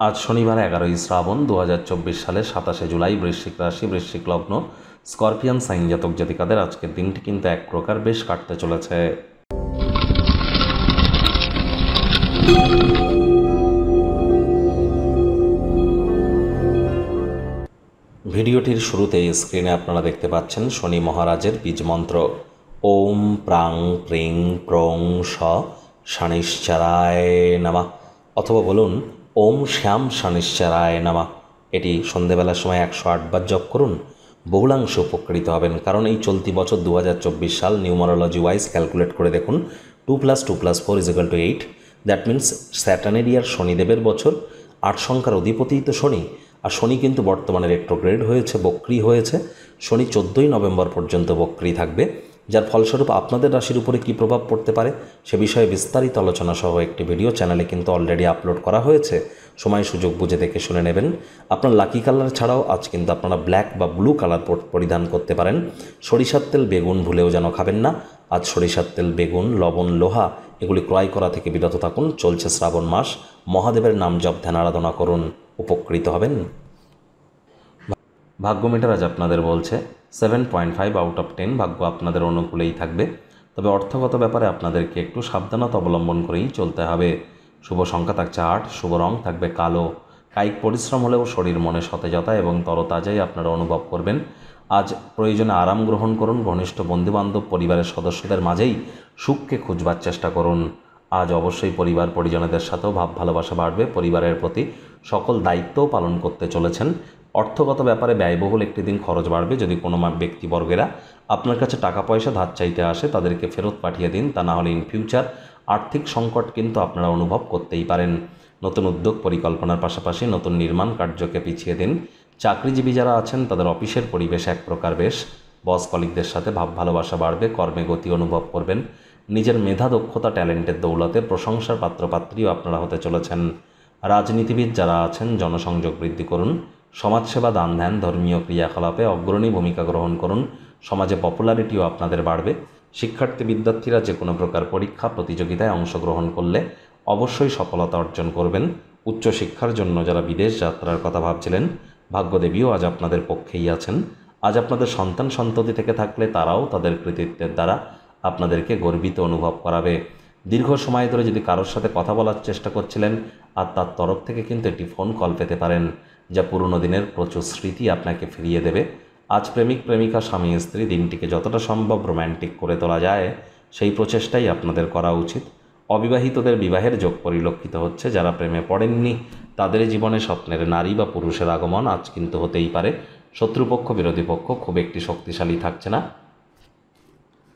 আজ শনিবার 11ই শ্রাবণ 2024 সালের 27শে জুলাই। বৃশ্চিক রাশি, বৃশ্চিক লগ্ন, স্করপিয়ান সাইন জাতক জাতিকাদের আজকের দিনটি কিন্তু এক প্রকার বেশ কাটতে চলেছে। ভিডিওটির শুরুতেই স্ক্রিনে আপনারা দেখতে পাচ্ছেন শনি মহারাজের বীজ মন্ত্র ওম প্রাং প্রিং প্রং স শনিশ্চরায় নমঃ, অথবা বলুন ওম শ্যাম শনিশ্চরায় নমঃ। এটি সন্ধেবেলার সময় 108 বার জপ করুন। বহুলাংশ উপকৃত হবেন, কারণ এই চলতি বছর 2024 সাল নিউমারোলজি ওয়াইজ ক্যালকুলেট করে দেখুন 2 + 2 + 4 = 8। দ্যাট মিন্স স্যাটার্নের ইয়ার শনিদেবের বছর, 8 সংখ্যার অধিপতিই তো শনি। আর শনি কিন্তু বর্তমানে রেট্রোগ্রেড হয়েছে, বক্রি হয়েছে। শনি 14ই নভেম্বর পর্যন্ত বক্রি থাকবে, যার ফলস্বরূপ আপনাদের রাশির উপরে কী প্রভাব পড়তে পারে সে বিষয়ে বিস্তারিত আলোচনা সহ একটি ভিডিও চ্যানেলে কিন্তু অলরেডি আপলোড করা হয়েছে। সময় সুযোগ বুঝে দেখে শুনে নেবেন। আপনার লাকি কালার ছাড়াও আজ কিন্তু আপনারা ব্ল্যাক বা ব্লু কালার পরিধান করতে পারেন। সরিষার তেল, বেগুন ভুলেও যেন খাবেন না। আজ সরিষার তেল, বেগুন, লবণ, লোহা এগুলি ক্রয় করা থেকে বিরত থাকুন। চলছে শ্রাবণ মাস, মহাদেবের নাম জপ ধ্যান আরাধনা করুন, উপকৃত হবেন। ভাগ্য মিটার আজ আপনাদের বলছে 7.5 আউট অফ 10। ভাগ্য আপনাদের অনুকূলেই থাকবে, তবে অর্থগত ব্যাপারে আপনাদেরকে একটু সাবধানতা অবলম্বন করেই চলতে হবে। শুভ সংখ্যা থাকছে 8, শুভ রং থাকবে কালো। কায়িক পরিশ্রম হলেও শরীর মনে সতেজতা এবং তরতাজাই আপনারা অনুভব করবেন। আজ প্রয়োজনে আরাম গ্রহণ করুন। ঘনিষ্ঠ বন্ধুবান্ধব, পরিবারের সদস্যদের মাঝেই সুখকে খুঁজবার চেষ্টা করুন। আজ অবশ্যই পরিবার পরিজনদের সাথেও ভাব ভালোবাসা বাড়বে। পরিবারের প্রতি সকল দায়িত্বও পালন করতে চলেছেন। অর্থগত ব্যাপারে ব্যয়বহুল একটি দিন, খরচ বাড়বে। যদি কোনো ব্যক্তিবর্গেরা আপনার কাছে টাকা পয়সা ধার চাইতে আসে, তাদেরকে ফেরত পাঠিয়ে দিন, তা না হলে ইন ফিউচার আর্থিক সংকট কিন্তু আপনারা অনুভব করতেই পারেন। নতুন উদ্যোগ পরিকল্পনার পাশাপাশি নতুন নির্মাণ কার্যকে পিছিয়ে দিন। চাকরিজীবী যারা আছেন তাদের অফিসের পরিবেশ এক প্রকার বেশ। বস কলিগদের সাথে ভাব ভালোবাসা বাড়বে। কর্মে গতি অনুভব করবেন। নিজের মেধা, দক্ষতা, ট্যালেন্টের দৌলতে প্রশংসার পাত্রপাত্রীও আপনারা হতে চলেছেন। রাজনীতিবিদ যারা আছেন জনসংযোগ বৃদ্ধি করুন। সমাজসেবা, দান ধ্যান, ধর্মীয় ক্রিয়াকলাপে অগ্রণী ভূমিকা গ্রহণ করুন। সমাজে পপুলারিটিও আপনাদের বাড়বে। শিক্ষার্থী বিদ্যার্থীরা যে কোনো প্রকার পরীক্ষা প্রতিযোগিতায় অংশগ্রহণ করলে অবশ্যই সফলতা অর্জন করবেন। উচ্চশিক্ষার জন্য যারা বিদেশ যাত্রার কথা ভাবছিলেন, ভাগ্যদেবীও আজ আপনাদের পক্ষেই আছেন। আজ আপনাদের সন্তান সন্ততি থেকে থাকলে তারাও তাদের কৃতিত্বের দ্বারা আপনাদেরকে গর্বিত অনুভব করাবে। দীর্ঘ সময় ধরে যদি কারোর সাথে কথা বলার চেষ্টা করছিলেন, আর তার তরফ থেকে কিন্তু একটি ফোন কল পেতে পারেন, যা পুরনো দিনের প্রচুর স্মৃতি আপনাকে ফিরিয়ে দেবে। আজ প্রেমিক প্রেমিকা, স্বামী স্ত্রী দিনটিকে যতটা সম্ভব রোম্যান্টিক করে তোলা যায় সেই প্রচেষ্টাই আপনাদের করা উচিত। অবিবাহিতদের বিবাহের যোগ পরিলক্ষিত হচ্ছে। যারা প্রেমে পড়েননি তাদের জীবনে স্বপ্নের নারী বা পুরুষের আগমন আজ কিন্তু হতেই পারে। শত্রুপক্ষ, বিরোধী পক্ষ খুব একটি শক্তিশালী থাকছে না।